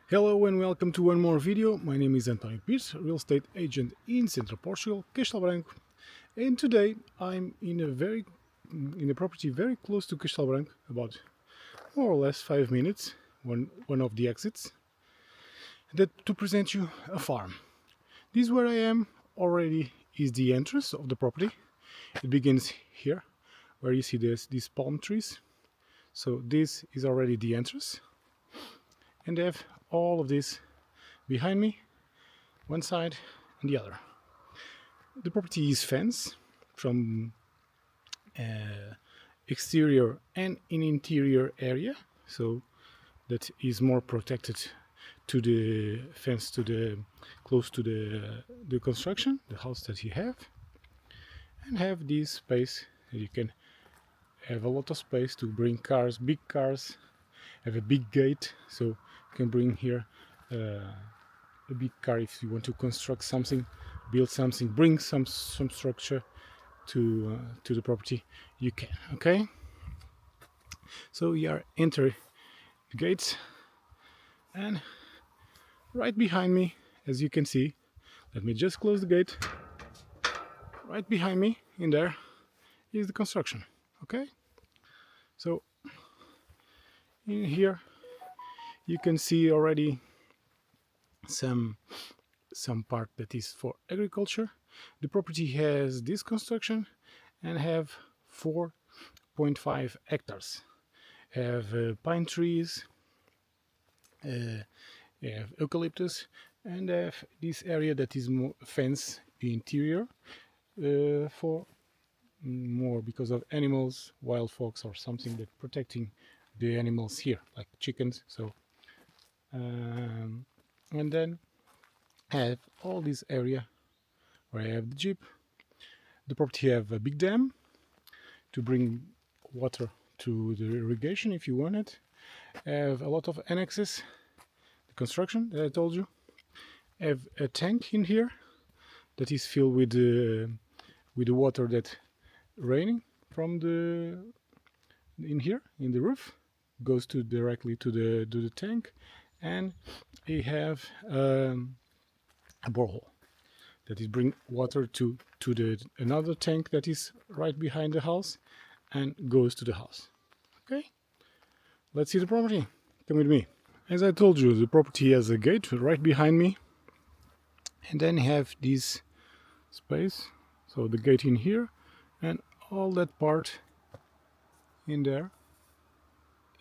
Hello and welcome to one more video. My name is António Pires, real estate agent in Central Portugal, Castelo Branco, and today I'm in a property very close to Castelo Branco, about more or less 5 minutes, one of the exits, to present you a farm. This where I am already is the entrance of the property. It begins here, where you see these palm trees. So this is already the entrance, and I have all of this behind me, one side and the other. The property is fenced from exterior and in interior area, so that is more protected to the fence, to the close to the construction, the house that you have, and have this space. You can have a lot of space to bring cars, big cars, have a big gate, so you can bring here a big car if you want to construct something, build something, bring some structure to the property. You can. Okay, so we are enter the gates, and right behind me, as you can see, let me just close the gate. Right behind me in there is the construction. Okay, so in here you can see already some part that is for agriculture. The property has this construction and have 4.5 hectares. Have pine trees, have eucalyptus, and have this area that is more fence the interior for more because of animals, wild fox or something that protecting the animals here, like chickens. So and then have all this area where I have the jeep. The property have a big dam to bring water to the irrigation if you want it. Have a lot of annexes, the construction that I told you. Have a tank in here that is filled with the water that raining from the in here in the roof goes to directly to the tank, and we have a borehole that is bring water to the another tank that is right behind the house and goes to the house. Okay, let's see the property. Come with me. As I told you, the property has a gate right behind me, and then have this space, so the gate in here and all that part in there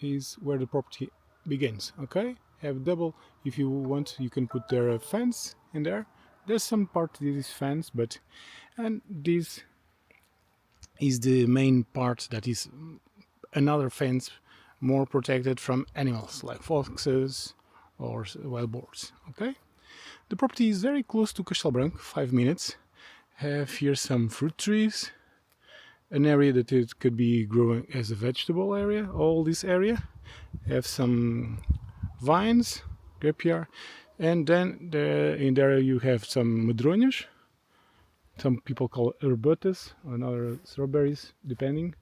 is where the property begins. Okay, have double. If you want, you can put there a fence in there. There's some part that is fence, but and this is the main part that is another fence, more protected from animals like foxes or wild boars. Okay, the property is very close to Castelo Branco, 5 minutes. Have here some fruit trees, an area that it could be growing as a vegetable area. All this area have some vines, grapevine, and then in there you have some madronas. Some people call herbatas and other strawberries, depending.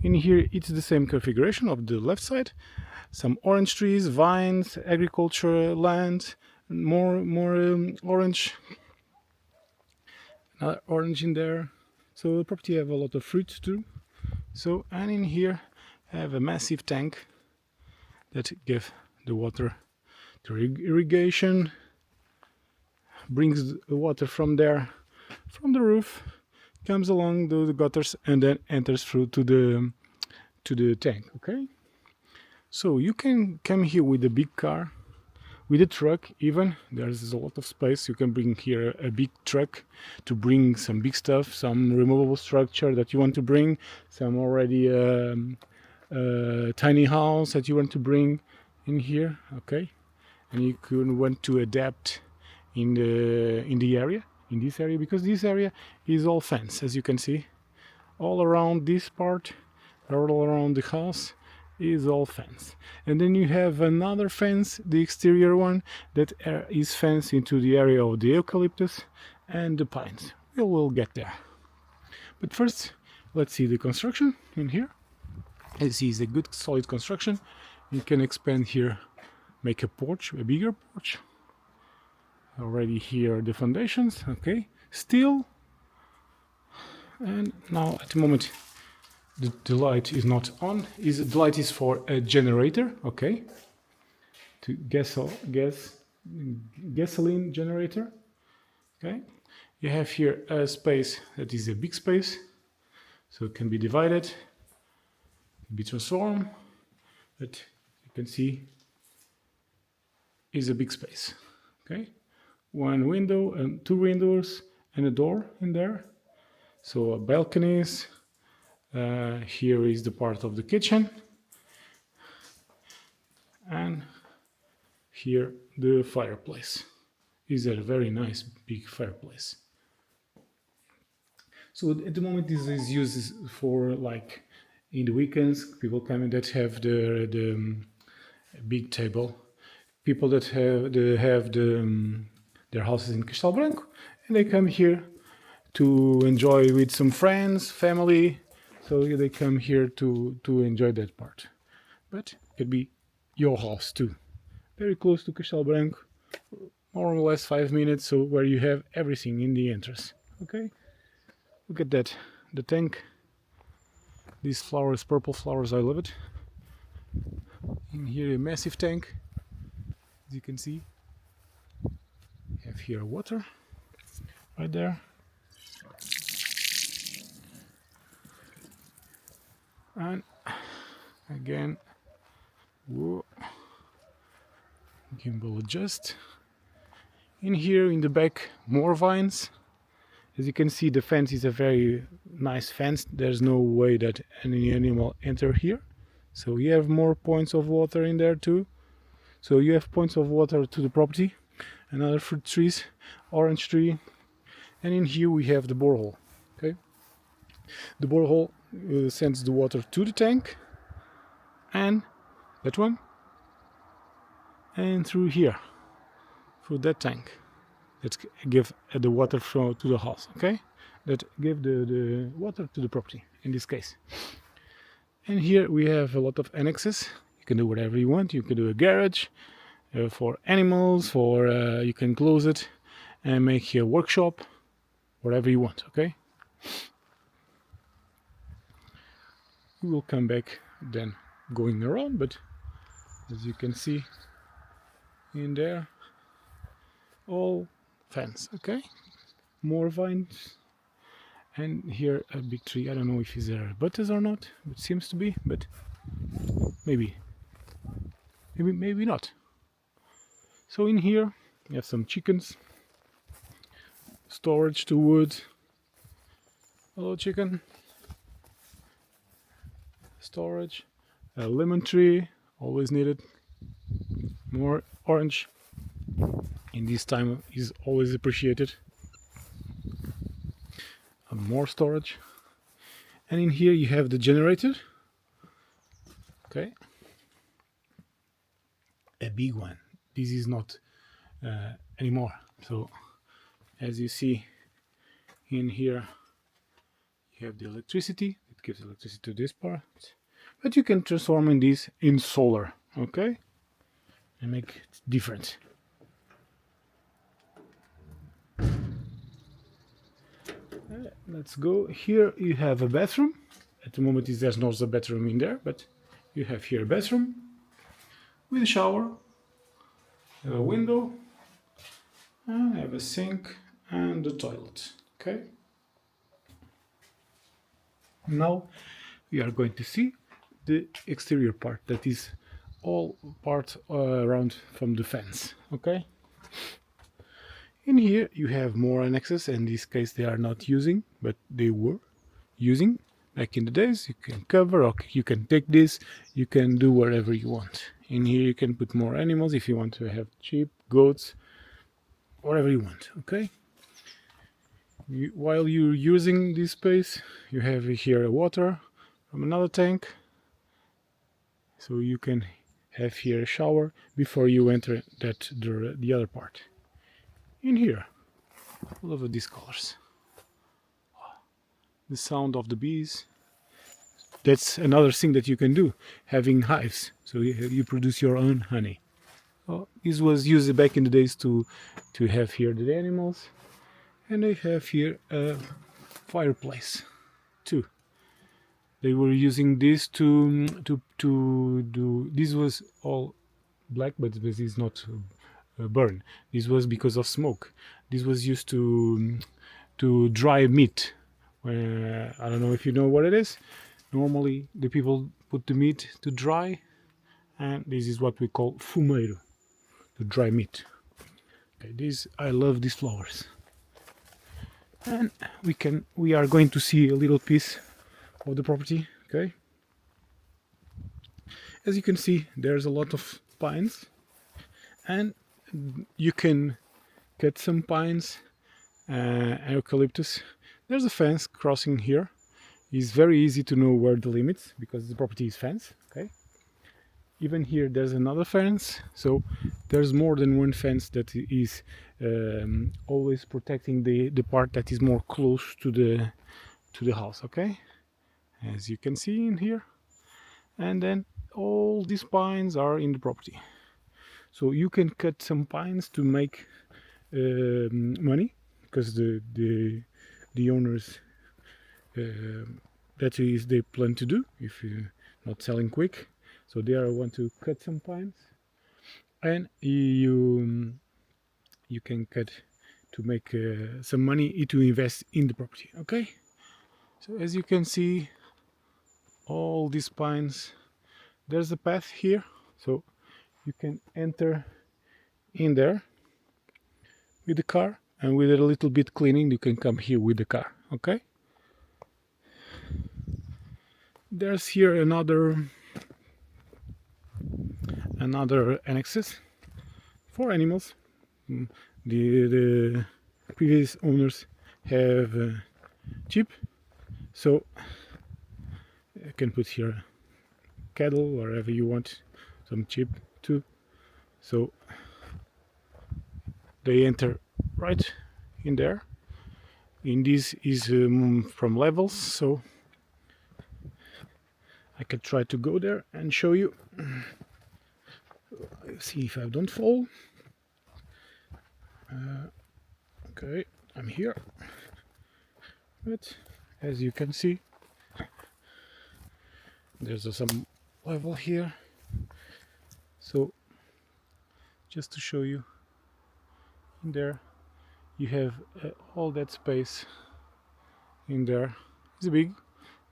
In here it's the same configuration of the left side. Some orange trees, vines, agriculture land, more orange. Another orange in there. So the property have a lot of fruits too. So, and in here have a massive tank that give the water to irrigation, brings the water from there, from the roof, comes along the gutters and then enters through to the tank. Okay, so you can come here with a big car, with a truck. Even there's a lot of space. You can bring here a big truck to bring some big stuff, some removable structure that you want to bring, some already tiny house that you want to bring in here. Okay, and you could want to adapt in the area, in this area, because this area is all fence, as you can see. All around this part, all around the house is all fence. And then you have another fence, the exterior one, that is fenced into the area of the eucalyptus and the pines. We will get there. But first, let's see the construction in here. As is a good solid construction. You can expand here make a porch, a bigger porch. Already here the foundations, okay, steel. And now at the moment the light is not on. The light is for a generator, okay, to gasoline generator. Okay, you have here a space that is a big space, so it can be divided, be transformed, but you can see is a big space. Okay, one window and two windows and a door in there. So balconies. Here is the part of the kitchen, and here the fireplace. Is a very nice big fireplace. So at the moment this is used for, like, in the weekends, people coming that have the big table. People that have their houses in Castelo Branco, and they come here to enjoy with some friends, family. So they come here to enjoy that part. But it could be your house too. Very close to Castelo Branco, more or less 5 minutes, so where you have everything in the entrance. Okay, look at that, the tank. These flowers, purple flowers, I love it. In here a massive tank, as you can see. You have here water right there. And again, whoa, gimbal adjust. In here in the back, more vines. As you can see, the fence is a very nice fence. There's no way that any animal enter here. So you have more points of water in there too. So you have points of water to the property. Another fruit trees, orange tree. And in here we have the borehole. Okay, the borehole sends the water to the tank, and that one, and through here, through that tank, that give the water to the house. Okay, that give the water to the property in this case. And here we have a lot of annexes. You can do whatever you want. You can do a garage for animals, for you can close it and make a workshop, whatever you want. Okay, we will come back then going around, but as you can see in there, all fence. Okay, more vines, and here a big tree. I don't know if there are buttons or not. It seems to be, but maybe not. So in here we have some chickens, storage to wood. Hello chicken. Storage, a lemon tree, always needed. More orange in this time is always appreciated. More storage, and in here you have the generator. Okay, a big one. This is not anymore. So as you see in here, you have the electricity. It gives electricity to this part, but you can transform in this in solar. Okay, and make it different. Let's go. Here you have a bathroom. At the moment there's not a bathroom in there, but you have here a bathroom with a shower, a window, and I have a sink and a toilet. Okay, now we are going to see the exterior part, that is all part around from the fence. Okay, in here you have more annexes. In this case they are not using, but they were using back in the days. You can cover, or you can take this, you can do whatever you want. In here you can put more animals if you want to have sheep, goats, whatever you want. Okay, while you're using this space, you have here water from another tank, so you can have here a shower before you enter the other part. In here, I love these colors. The sound of the bees. That's another thing that you can do, having hives, so you produce your own honey. This was used back in the days to have here the animals, and I have here a fireplace too. They were using this to do. This was all black, but this is not burn. This was because of smoke. This was used to dry meat. I don't know if you know what it is. Normally, the people put the meat to dry, and this is what we call fumeiro, to dry meat. Okay, I love these flowers, and we are going to see a little piece of the property. Okay, as you can see, there's a lot of pines, and you can cut some pines and eucalyptus. There's a fence crossing here. It's very easy to know where the limits, because the property is fenced. Okay, even here there's another fence, so there's more than one fence that is always protecting the part that is more close to the house. Okay, as you can see in here, and then all these pines are in the property, so you can cut some pines to make money, because the owners that is they plan to do if you're not selling quick. So they are want to cut some pines, and you can cut to make some money to invest in the property. Okay, so as you can see, all these pines, there's a path here, so you can enter in there with the car, and with a little bit cleaning you can come here with the car. Okay, there's here another annexes for animals. The previous owners have sheep, so you can put here cattle, wherever you want, some sheep too. So they enter right in there. In this is from levels, so I could try to go there and show you. See if I don't fall. Okay, I'm here, but as you can see, there's some level here. So just to show you, in there you have all that space in there. It's big.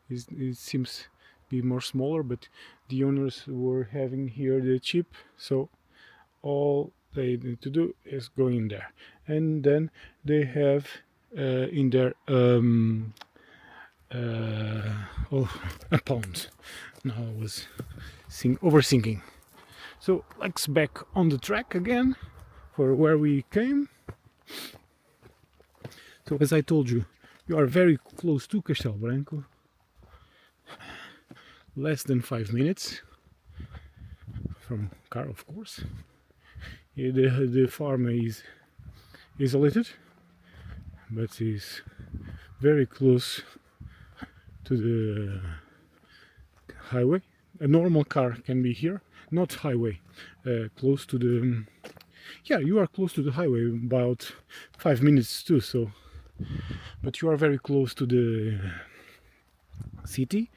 It seems be more smaller, but the owners were having here the sheep, so all they need to do is go in there, and then they have in there a pond. Now I was overthinking. So let's back on the track again for where we came. So as I told you, you are very close to Castelo Branco, less than 5 minutes from car, of course. The farm is isolated, but is very close to the highway. A normal car can be here, not highway, close to the yeah, you are close to the highway, about 5 minutes too, so but you are very close to the city,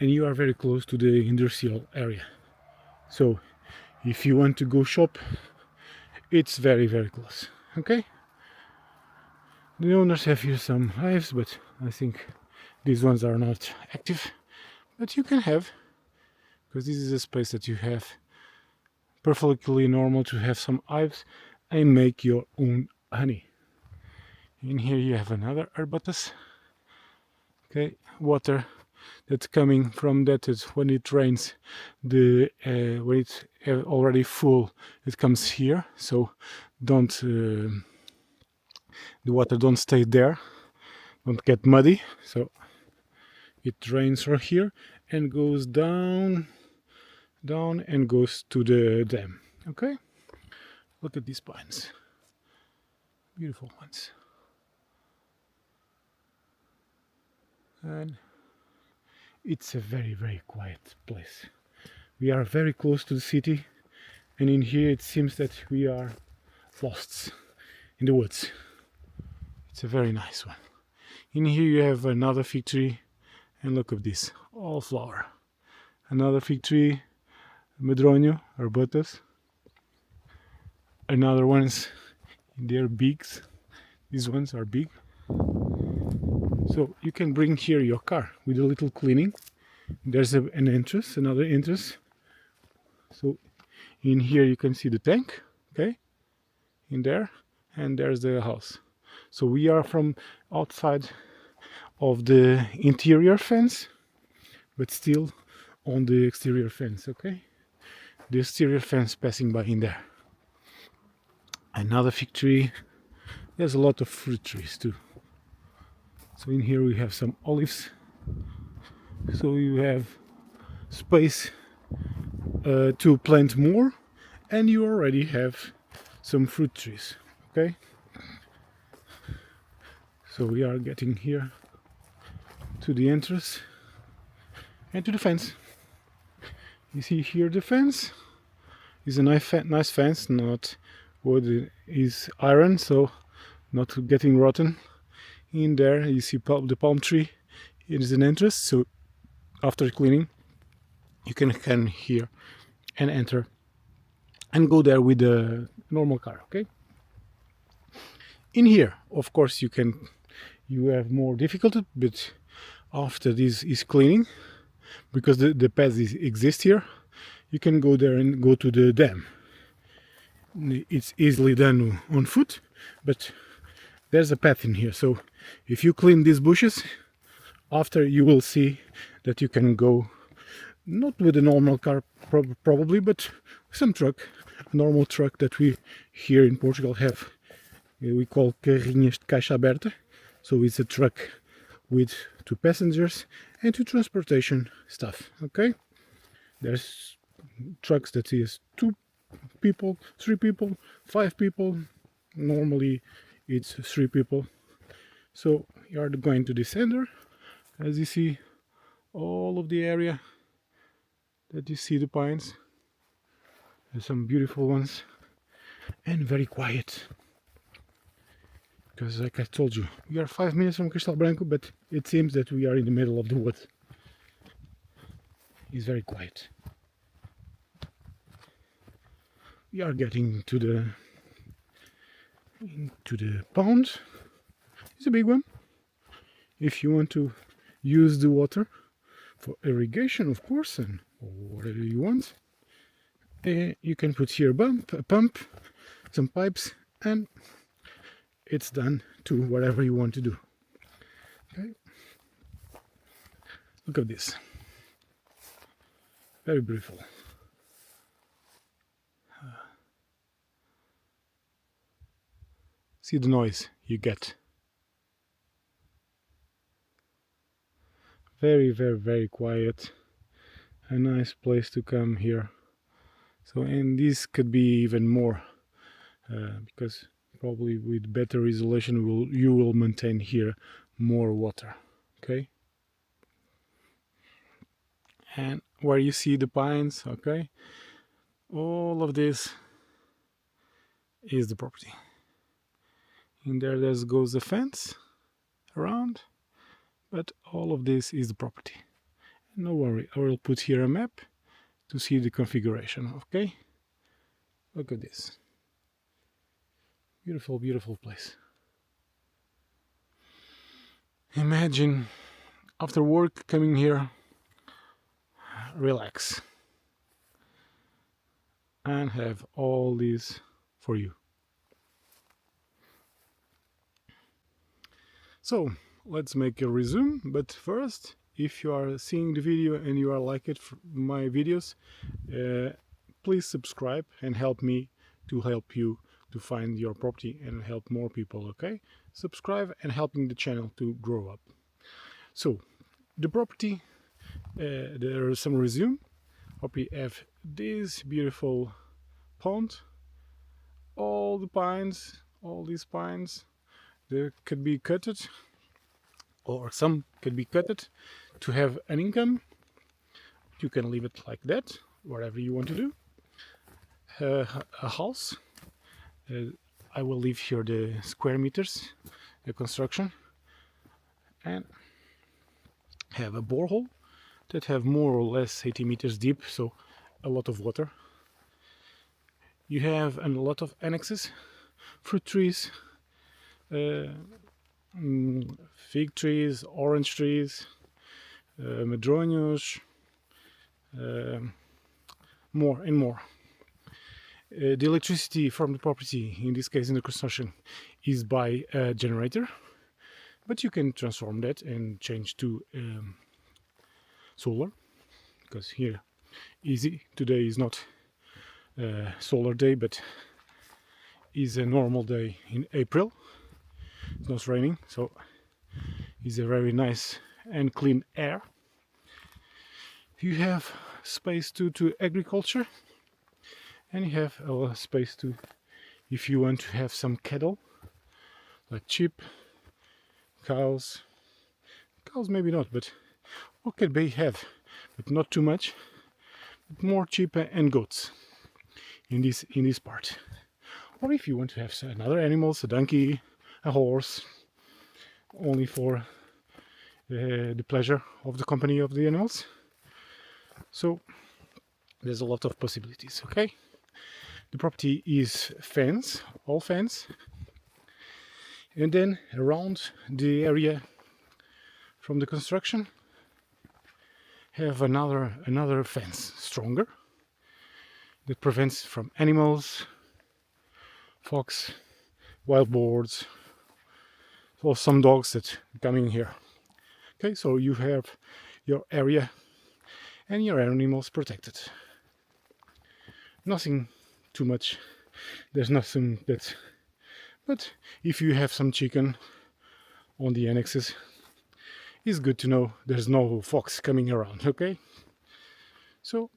and you are very close to the industrial area. So if you want to go shop, it's very close. Okay, the owners have here some hives, but I think these ones are not active, but you can have, because this is a space that you have perfectly normal to have some hives and make your own honey. In here you have another arbutus. Okay, water that's coming from that is when it rains, when it's already full, it comes here, so don't the water don't stay there, don't get muddy, so it drains from here and goes down and goes to the dam. Okay, look at these pines, beautiful ones. And it's a very quiet place. We are very close to the city, and in here it seems that we are lost in the woods. It's a very nice one. In here you have another fig tree, and look at this, all flower. Another fig tree, medronho, arbutus. Another ones, they're bigs. These ones are big. So you can bring here your car with a little cleaning. There's an entrance, another entrance. So in here you can see the tank, okay, in there, and there's the house. So we are from outside of the interior fence, but still on the exterior fence, okay? The exterior fence passing by in there. Another fig tree. There's a lot of fruit trees too. So in here we have some olives. So you have space to plant more, and you already have some fruit trees, okay? So we are getting here to the entrance and to the fence. You see here the fence is a nice fence, not wood, is iron, so not getting rotten. In there you see the palm tree. It is an entrance, so after cleaning you can come here and enter and go there with a normal car, okay? In here, of course, you have more difficulty, but after this is cleaning, because the paths exist here, you can go there and go to the dam. It's easily done on foot, but there's a path in here. So if you clean these bushes, after you will see that you can go, not with a normal car probably, but some truck, a normal truck that we here in Portugal have. We call carrinhas de caixa aberta. So it's a truck with 2 passengers and 2 transportation stuff, okay? There's trucks that is 2 people, 3 people, 5 people. Normally it's 3 people. So you are going to the center. As you see, all of the area that you see the pines. There's some beautiful ones and very quiet. Because like I told you, we are 5 minutes from Castelo Branco, but it seems that we are in the middle of the woods. It's very quiet. We are getting into the pond. It's a big one. If you want to use the water for irrigation, of course, and whatever you want, you can put here a pump, some pipes, and it's done to whatever you want to do. Okay. Look at this. Very beautiful. See the noise you get. Very, very, very quiet. A nice place to come here. So, and this could be even more, because probably with better isolation you will maintain here more water, okay? And where you see the pines, okay, all of this is the property. In there goes the fence around, but all of this is the property. No worry, I will put here a map to see the configuration, okay? Look at this. Beautiful, beautiful place. Imagine after work coming here, relax, and have all this for you. So let's make a resume, but first, if you are seeing the video and you are like it for my videos, please subscribe and help me to help you to find your property and help more people, okay? Subscribe and helping the channel to grow up. So the property, there is some resume. We have this beautiful pond, all the pines, all these pines, they could be cutted, or some could be cutted to have an income. You can leave it like that, whatever you want to do. a house. I will leave here the square meters, the construction, and have a borehole that have more or less 80 meters deep, so a lot of water. You have a lot of annexes, fruit trees, fig trees, orange trees, madroños, more and more. The electricity from the property, in this case in the construction, is by a generator, but you can transform that and change to solar, because here easy. Today is not a solar day, but is a normal day in April. It's not raining, so it's a very nice and clean air. You have space to agriculture, and you have a space to, if you want to have some cattle, like sheep, cows maybe not, but what can they have? But not too much. But more sheep and goats in this part. Or if you want to have another animals, a donkey, a horse, only for the pleasure of the company of the animals. So there's a lot of possibilities. Okay. The property is fence, all fence, and then around the area from the construction have another fence, stronger, that prevents from animals, fox, wild boars, or some dogs that come in here. Okay, so you have your area and your animals protected. Nothing too much, there's nothing that, but if you have some chicken on the annexes, it's good to know there's no fox coming around. Okay, so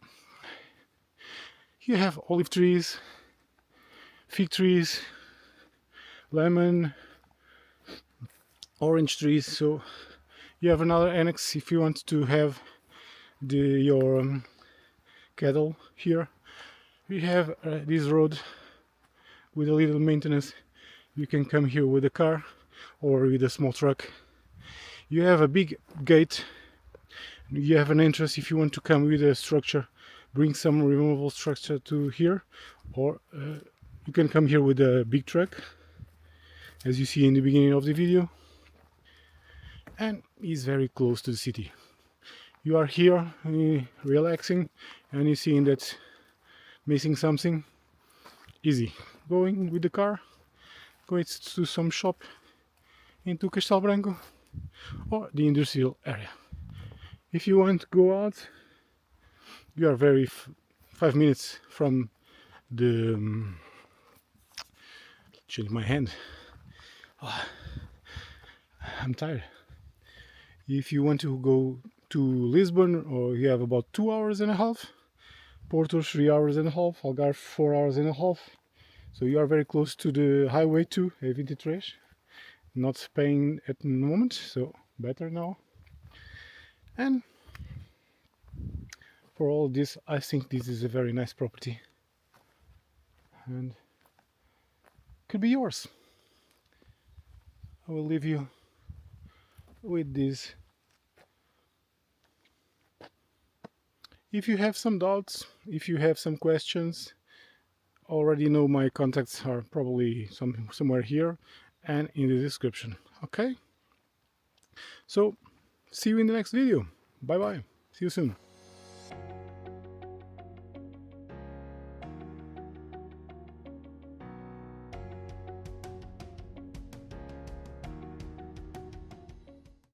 you have olive trees, fig trees, lemon, orange trees, so you have another annex if you want to have your cattle here. We have this road with a little maintenance. You can come here with a car or with a small truck. You have a big gate. You have an entrance if you want to come with a structure, bring some removable structure to here, or you can come here with a big truck, as you see in the beginning of the video, and it's very close to the city. You are here relaxing and you're seeing that missing something, easy. Going with the car, going to some shop into Castelo Branco or the industrial area. If you want to go out, you are very 5 minutes from the change my hand. Oh, I'm tired. If you want to go to Lisbon, or you have about 2 hours and a half, Porto 3 hours and a half, Algarve 4 hours and a half. So you are very close to the highway to A23. Not paying at the moment, so better now. And for all this, I think this is a very nice property and could be yours. I will leave you with this. If you have some doubts, if you have some questions, already know my contacts are probably somewhere here and in the description. Okay, so see you in the next video. Bye bye, see you soon.